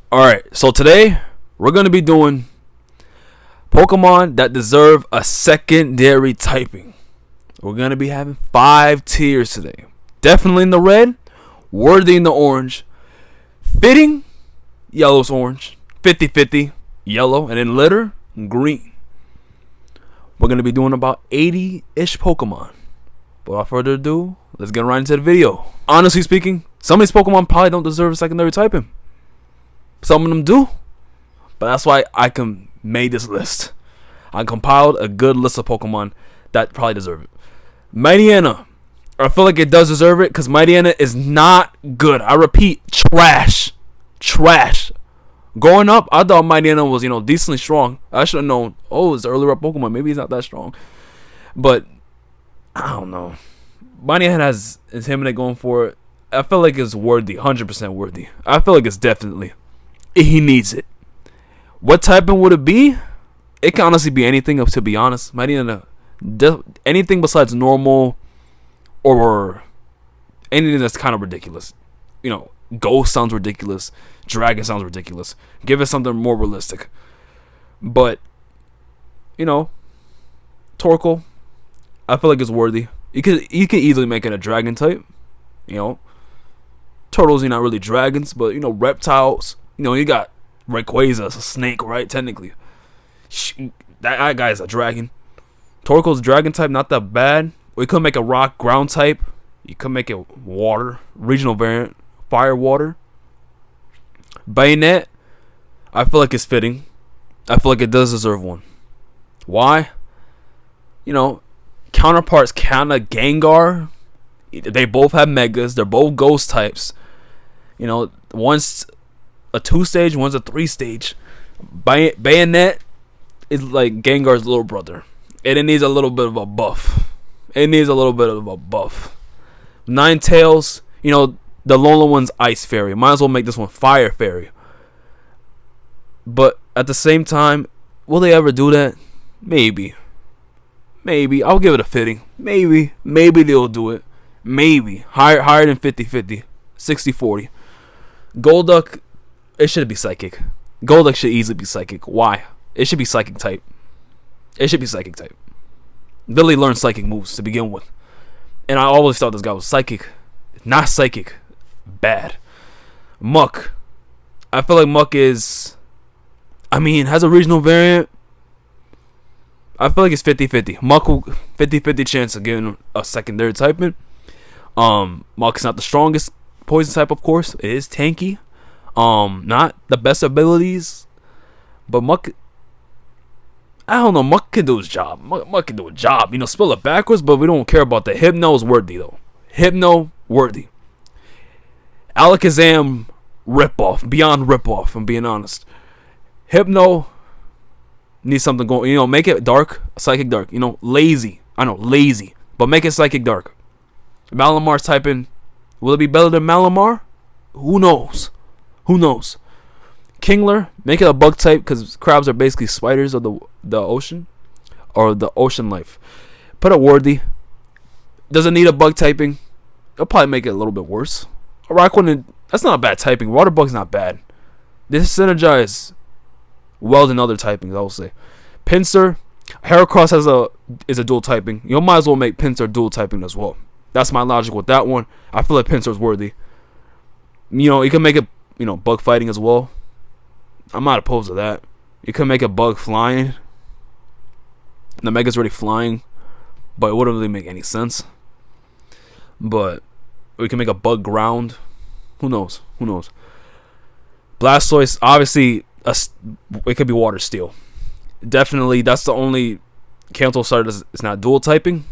Alright, so today we're going to be doing Pokemon that deserve a secondary typing. We're going to be having 5 tiers today. Definitely in the red, worthy in the orange, fitting, yellow's orange, 50-50, yellow, and in litter, green. We're going to be doing about 80-ish Pokemon. But without further ado, let's get right into the video. Honestly speaking, some of these Pokemon probably don't deserve a secondary typing. Some of them do, but that's why I made this list. I compiled a good list of Pokemon that probably deserve it. Mightyena, I feel like it does deserve it because Mightyena is not good. I repeat, trash. Growing up, I thought Mightyena was, decently strong. I should have known. Oh, it's earlier Pokemon. Maybe he's not that strong. But I don't know. Mightyena has Intimidate going for it. I feel like it's worthy, 100% worthy. I feel like it's definitely. He needs it. What typing would it be? It can honestly be anything, to be honest. Anything besides normal or anything that's kind of ridiculous. Ghost sounds ridiculous. Dragon sounds ridiculous. Give it something more realistic. But, Torkoal, I feel like it's worthy. You could easily make it a dragon type. Turtles are not really dragons, but, reptiles. You got Rayquaza, a snake, right? Technically. That guy's a dragon. Torkoal's dragon type, not that bad. We could make a rock ground type. You could make it water. Regional variant. Fire water. Bayonet, I feel like it's fitting. I feel like it does deserve one. Why? Counterparts kinda Gengar. They both have megas. They're both ghost types. One's a 2-stage, one's a 3-stage. Bayonet is like Gengar's little brother, and it needs a little bit of a buff. Ninetales, the lonely one's Ice Fairy. Might as well make this one Fire Fairy. But at the same time, will they ever do that? Maybe. I'll give it a fitting. Maybe they'll do it. Maybe higher than 50-50, 60-40. Golduck, it should be psychic. Golduck should easily be psychic. Why? It should be psychic type. Lily learned psychic moves to begin with. And I always thought this guy was psychic. Not psychic. Bad. Muck. I feel like Muck has a regional variant. I feel like it's 50-50. Muck, 50-50 chance of getting a secondary typing. Muck's not the strongest poison type, of course. It is tanky. Not the best abilities, but Muck, I don't know, Muck can do his job. Muck can do a job. Spell it backwards, but we don't care about that. Hypno is worthy, though. Hypno, worthy. Alakazam, ripoff. Beyond ripoff, I'm being honest. Hypno needs something going. Make it dark, psychic dark. Lazy. I know, lazy. But make it psychic dark. Malamar's typing. Will it be better than Malamar? Who knows? Kingler, make it a bug type because crabs are basically spiders of the ocean or the ocean life. Put a worthy. Doesn't need a bug typing. It'll probably make it a little bit worse. A Rockwell, that's not a bad typing. Water bug's not bad. This synergize well than other typings, I will say. Pinsir, Heracross is a dual typing. You might as well make Pinsir dual typing as well. That's my logic with that one. I feel like Pinsir's worthy. You can make it, bug fighting as well. I'm not opposed to that. You can make a bug flying. The Mega's already flying, but it wouldn't really make any sense. But we can make a bug ground. Who knows? Blastoise, obviously, it could be water steel. Definitely, that's the only Kanto starter that's not dual typing.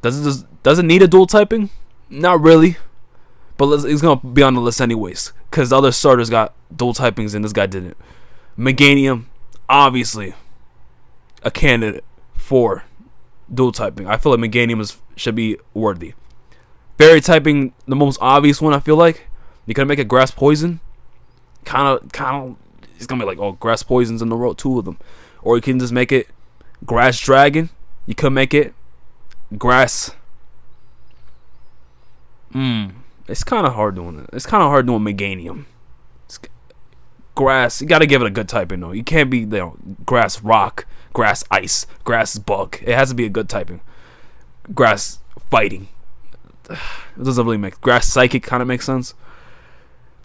Does it need a dual typing? Not really. But he's going to be on the list anyways. Because the other starters got dual typings and this guy didn't. Meganium, obviously, a candidate for dual typing. I feel like Meganium should be worthy. Fairy typing, the most obvious one, I feel like. You can make a grass poison. Kind of, it's going to be like, grass poisons in the row, 2 of them. Or you can just make it grass dragon. You could make it grass. It's kind of hard doing it. It's kind of hard doing Meganium. grass. You gotta give it a good typing though. You can't be grass rock, grass ice, grass bug. It has to be a good typing. Grass fighting. It doesn't really make grass psychic kind of makes sense.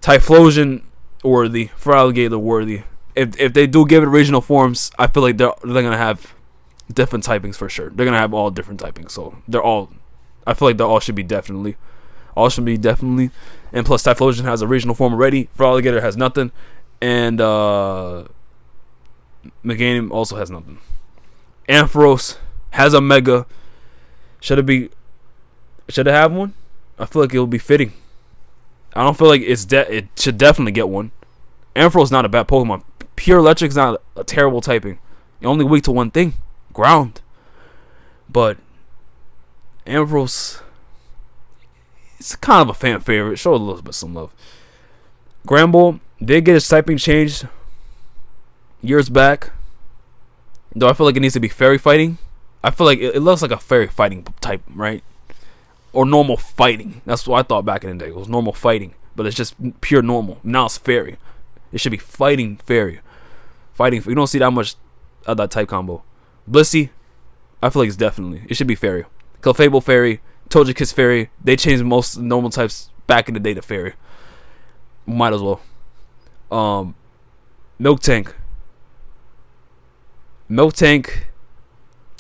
Typhlosion worthy. Feraligatr worthy. If they do give it regional forms, I feel like they're gonna have different typings for sure. They're gonna have all different typings, so I feel like they all should be definitely. And plus Typhlosion has a regional form already. Feraligatr has nothing, and Meganium also has nothing. Ampharos has a mega. Should it have one? I feel like it will be fitting. I don't feel like it should definitely get one. Ampharos not a bad Pokemon. Pure Electric's not a terrible typing. You're only weak to one thing, ground. But Ampharos, it's kind of a fan favorite. Show a little bit some love. Granbull did get its typing changed years back, though I feel like it needs to be fairy fighting. I feel like it looks like a fairy fighting type, right? Or normal fighting. That's what I thought back in the day. It was normal fighting, but it's just pure normal. Now it's fairy. It should be fighting fairy. Fighting. You don't see that much of that type combo. Blissey, I feel like it's definitely. It should be fairy. Clefable fairy. Togekiss fairy. They changed most normal types back in the day to fairy. Might as well. Milk Tank.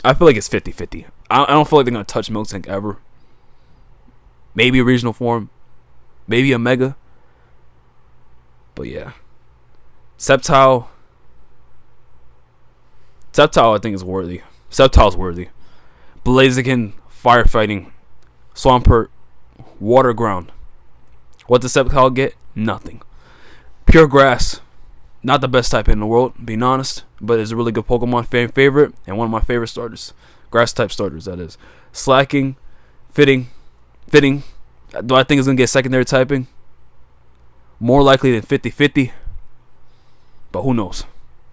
I feel like it's 50-50. I don't feel like they're going to touch Milk Tank ever. Maybe a regional form. Maybe a mega. But yeah. Sceptile, I think is worthy. Sceptile's worthy. Blaziken, firefighting. Swampert, water ground. What does Sceptile get? Nothing. Pure grass. Not the best type in the world, being honest. But it's a really good Pokemon fan favorite. And one of my favorite starters. Grass type starters, that is. Slacking. Fitting. Do I think it's going to get secondary typing? More likely than 50-50. But who knows?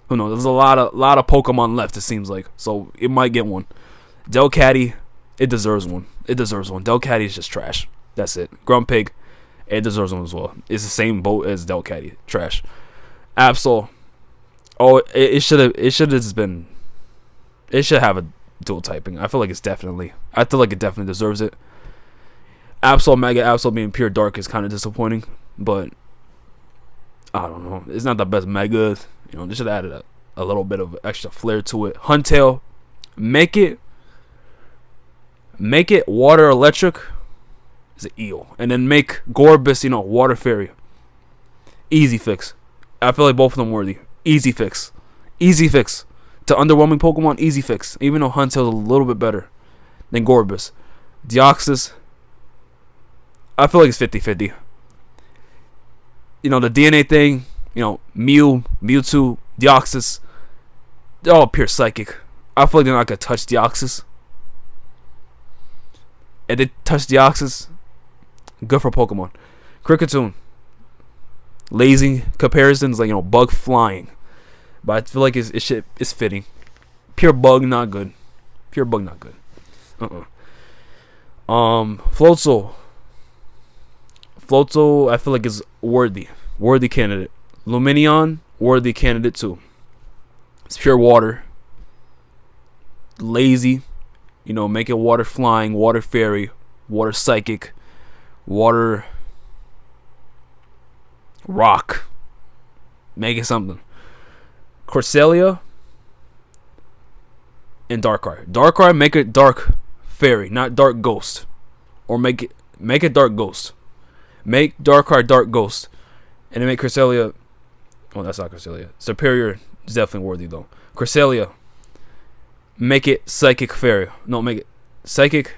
There's a lot of Pokemon left, it seems like. So it might get one. Delcatty, it deserves one. Delcatty is just trash. That's it. Grumpig, it deserves one as well. It's the same boat as Delcatty. Trash. Absol. Oh, it should have been. It should have a dual typing. I feel like it definitely deserves it. Absol, Mega Absol being pure dark is kind of disappointing, but I don't know. It's not the best Mega. They should have added a little bit of extra flair to it. Huntail, make it water electric. Is an eel, and then make Gorbis, water fairy. Easy fix. I feel like both of them worthy. Easy fix. To underwhelming Pokemon, easy fix. Even though Huntail's a little bit better than Gorbis. Deoxys, I feel like it's 50-50. The DNA thing, Mewtwo, Deoxys, they're all pure psychic. I feel like they're not going to touch Deoxys. And they touch Deoxys, good for Pokemon. Kricketune, lazy comparisons, like, bug flying. But I feel like it's fitting. Pure bug, not good. Floatzel, I feel like is worthy candidate. Lumineon, worthy candidate too. It's pure water. Lazy, make it water flying, water fairy, water psychic, water rock. Make it something. Cresselia and Darkrai. Darkrai, make it dark fairy, not dark ghost. Or make it dark ghost. Make Darkrai dark ghost. And then make Cresselia. Oh, that's not Cresselia. Superior is definitely worthy though. Cresselia, make it psychic fairy. No, make it psychic.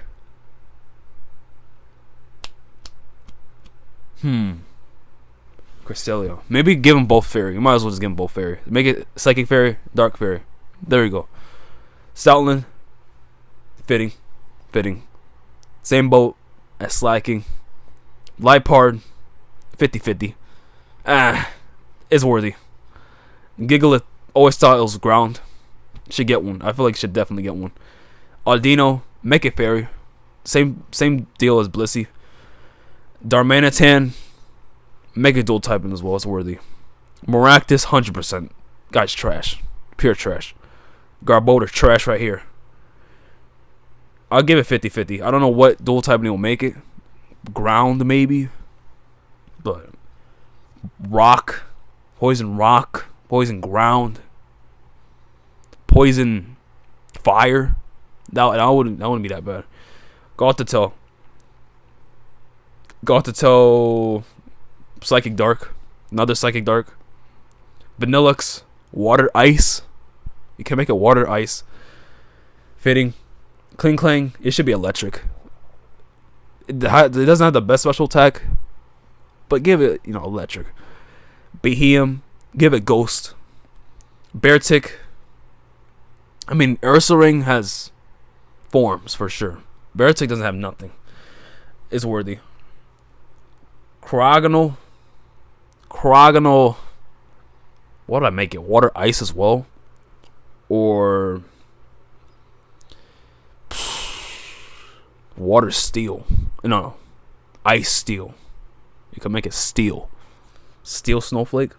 Cresselia. Maybe give them both fairy. You might as well just give them both fairy. Make it psychic fairy, dark fairy. There you go. Stoutland, fitting. Same boat as Slacking. Liepard, 50-50. It's worthy. Gigalith, always thought it was ground. Should get one. I feel like should definitely get one. Audino, make it fairy. Same deal as Blissey. Darmanitan, make it dual typing as well. It's worthy. Maractus, 100%. Guy's trash. Pure trash. Garbodor, trash right here. I'll give it 50-50. I don't know what dual typing will make it. Ground, maybe. But rock. Poison rock. Poison ground. Poison fire. That wouldn't be that bad. Galtatel. Psychic Dark. Another Psychic Dark. Vanillux. Water Ice. You can make it water ice. Fitting. Kling Klang. It should be electric. It doesn't have the best special attack, but give it, electric. Behemoth. Give it Ghost. Beartic. I mean, Ursaring has forms for sure. Beartic doesn't have nothing. It's worthy. Krogonal. What did I make it? Water Ice as well? Or Water Steel? No. Ice Steel. You can make it Steel. Steel Snowflake.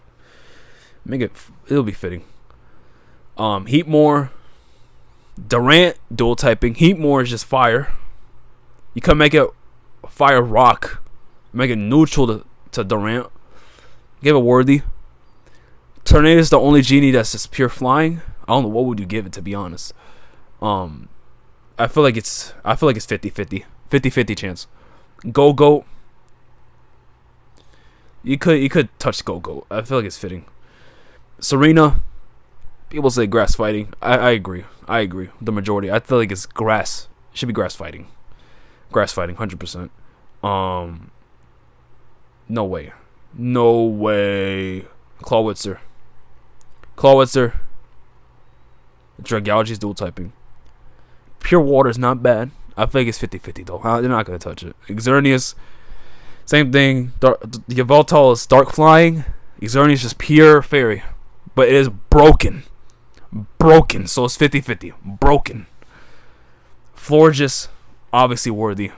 Make it. It'll be fitting. Heatmore. Durant dual typing. Heatmore is just fire. You can make it Fire Rock. Make it neutral to Durant. Give it Worthy. Tornado is the only genie that's just pure flying. I don't know what would you give it, to be honest. I feel like it's 50-50. 50-50 chance. Go-Go. You could touch Go-Go. I feel like it's fitting. Serena. People say grass fighting. I agree. The majority. I feel like it's grass. It should be grass fighting. Grass fighting, 100%. No way. Clawitzer. Dragalge's dual typing. Pure Water is not bad. I feel like it's 50-50 though. They're not going to touch it. Xerneas, same thing. Yveltal is dark flying. Xerneas is just pure fairy. But it is broken. So it's 50-50. Broken. Florges, obviously worthy.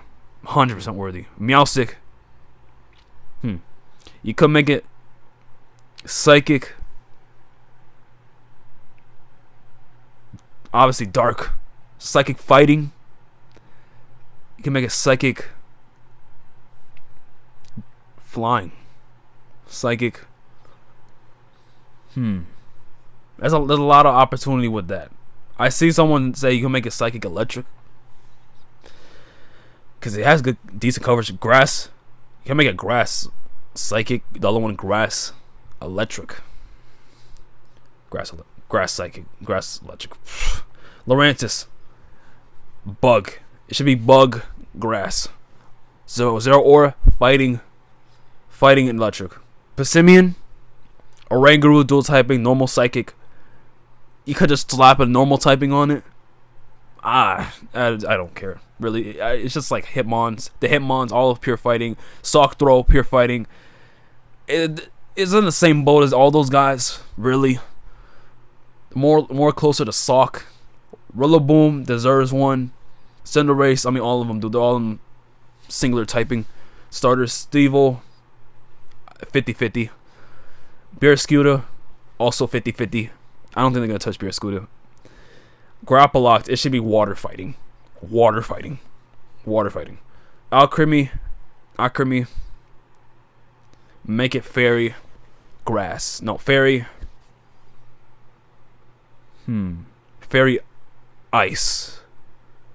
100% worthy. Meowstic. You could make it Psychic. Obviously dark. Psychic Fighting. You can make it Psychic Flying. Psychic. There's a lot of opportunity with that. I see someone say you can make it Psychic Electric, because it has decent coverage. Grass. You can make it Grass Psychic. The other one Grass Electric. Grass Psychic. Grass Electric. Lurantis. Bug. It should be Bug Grass. Zero Aura. Fighting Electric. Passimian. Oranguru dual typing. Normal Psychic. You could just slap a normal typing on it. I don't care. Really. It's just like Hitmons. The Hitmons, all of pure fighting. Sock Throw, pure fighting. It is in the same boat as all those guys. Really. More closer to Sock. Rillaboom deserves one. Cinderace, I mean all of them do. They're all in singular typing. Starters, Stevo, 50-50. Beerscuda, also 50-50. I don't think they're going to touch Beerscuda. Grappaloct, it should be water fighting. Alcremie, make it Fairy Grass. No, Fairy. Fairy Ice.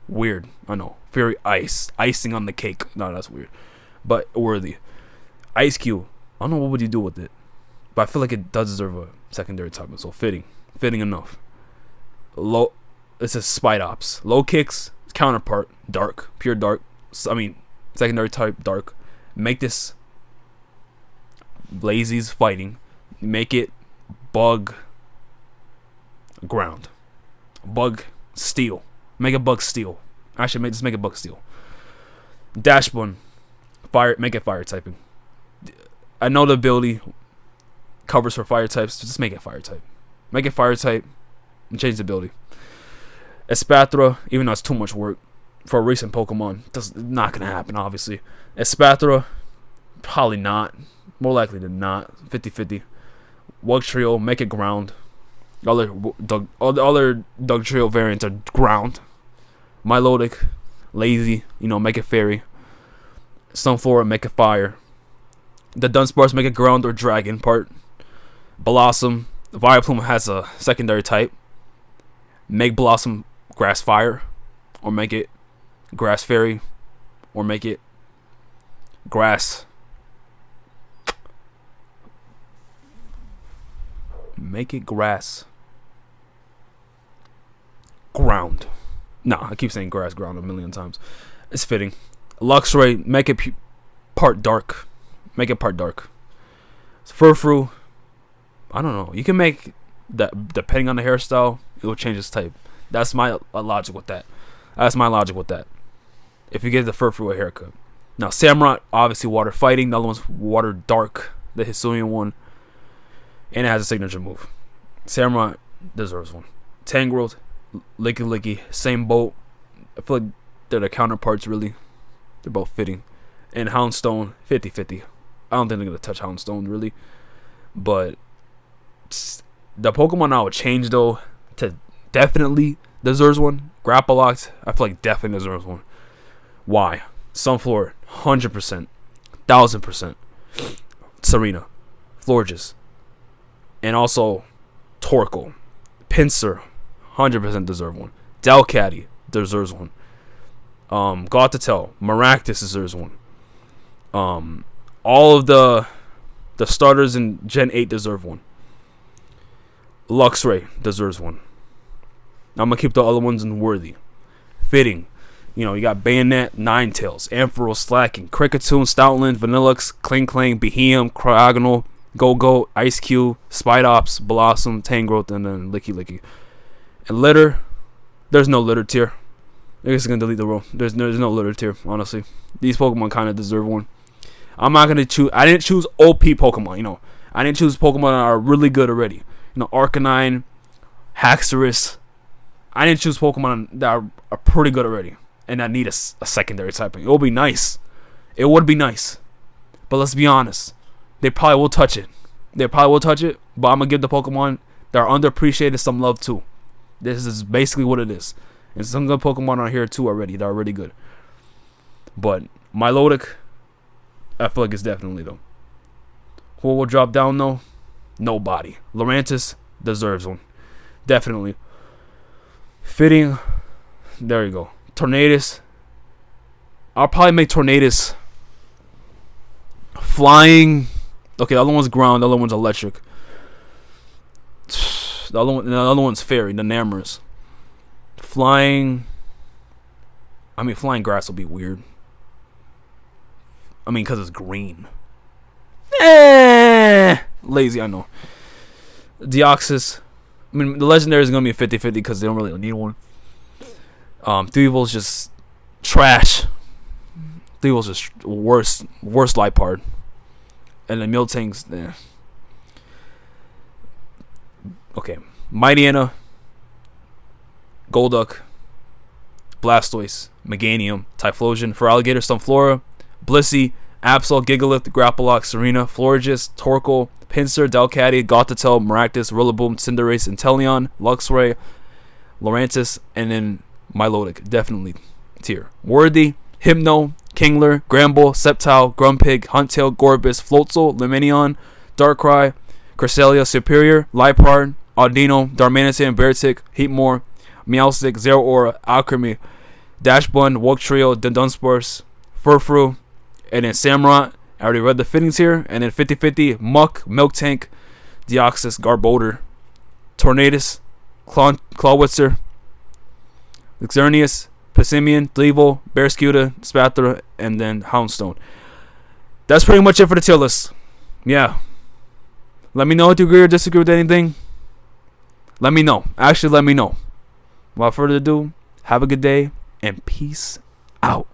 Weird. I know. Fairy Ice. Icing on the cake. No, that's weird. But worthy. Ice Cube. I don't know what would you do with it. But I feel like it does deserve a secondary type. So fitting. Fitting enough. This is Spidops. Low Kicks. Counterpart. Dark. Pure dark. Secondary type. Dark. Make this Blazies fighting. Make it Bug Ground. Bug Steel. Make it Bug Steel. Actually, just make it Bug Steel. Dashbun. Fire. Make it Fire typing. I know the ability covers for fire types. So just make it Fire type. Make it Fire type and change the ability. Espathra, even though it's too much work for a recent Pokemon, that's not gonna happen. Obviously, Espathra, probably not. More likely than not. 50-50. Wug Trio, make it ground. All the other Doug Trio variants are ground. Milotic, lazy, make it fairy. Sunflora, make it fire. The Dunsparce, make it ground or dragon part. Blossom, Vileplume has a secondary type. Make Blossom grass fire, or make it grass fairy, or make it grass. Make it grass ground. No, I keep saying grass ground a million times. It's fitting. Luxray, make it part dark. Make it part dark. Furfrou, I don't know. You can make that depending on the hairstyle. It will change its type. That's my logic with that. That's my logic with that. If you give the Furfrou a haircut. Now Samurott, obviously water fighting. The other one's water dark. The Hisuian one. And it has a signature move. Samurott deserves one. Tangrowth, Licky Licky, same boat. I feel like they're the counterparts, really. They're both fitting. And Houndstone, 50-50. I don't think they're going to touch Houndstone, really. But the Pokemon I would change, though, to definitely deserves one. Grappaloct, I feel like definitely deserves one. Why? Sunflora, 100%. 1000%. Serena, Florges. And also Torkoal. Pinsir, 100% deserve one. Delcatty deserves one. Gothitelle, Maractus deserves one. All of the starters in Gen 8 deserve one. Luxray deserves one. I'm going to keep the other ones in worthy. Fitting. You got Bayonet, Ninetales, Ampharos, Slaking, Kricketune, Stoutland, Vanillux, Kling Klang, Behemoth, Cryogonal, Go-Go, Ice Cube, Spidops, Blossom, Tangrowth, and then Licky Licky. And litter, there's no litter tier. I guess I'm going to delete the rule. There's no litter tier, honestly. These Pokemon kind of deserve one. I'm not going to choose. I didn't choose OP Pokemon, I didn't choose Pokemon that are really good already. Arcanine, Haxorus. I didn't choose Pokemon that are pretty good already and that need a secondary typing. It would be nice. It would be nice. But let's be honest. They probably will touch it. But I'm going to give the Pokemon that are underappreciated some love too. This is basically what it is. And some good Pokemon are here too already. They're already good. But Milotic, I feel like it's definitely though. Who will drop down though? Nobody. Lurantis deserves one. Definitely. Fitting. There you go. Tornadus. I'll probably make Tornadus flying. Okay, the other one's ground. The other one's electric. The other one's fairy. The Namorous. Flying. Flying grass will be weird. Because it's green. Lazy, I know. Deoxys. The legendary is going to be a 50-50 because they don't really need one. Threevil's just trash. Threevil's just worst light part. And then Miltank's, okay. Mightyena, Golduck, Blastoise, Meganium, Typhlosion, for Alligator, Sunflora, Blissey, Absol, Gigalith, Grappaloct, Serena, Florges, Torkoal, Pinsir, Delcatty, Gothitelle, Maractus, Rillaboom, Cinderace, Inteleon, Luxray, Lurantis, and then Milotic. Definitely tier. Worthy, Hypno, Kingler, Gramble, Sceptile, Grumpig, Huntail, Gorbis, Floatzel, Lumineon, Darkrai, Cresselia, Superior, Liepard, Audino, Darmanitan, Beartic, Heatmore, Meowstic, Zeraora, Alchemy, Dashbun, Wug Trio, Dunsparce, Furfrou, and then Samurott. I already read the fittings here. And then 50-50, Muck, Miltank, Deoxys, Garbodor, Tornadus, Clawitzer, Luxurnius, Passimian, Threevil, Barraskewda, Spathra, and then Houndstone. That's pretty much it for the tier list. Yeah. Let me know if you agree or disagree with anything. Let me know. Actually, let me know. Without further ado, have a good day and peace out.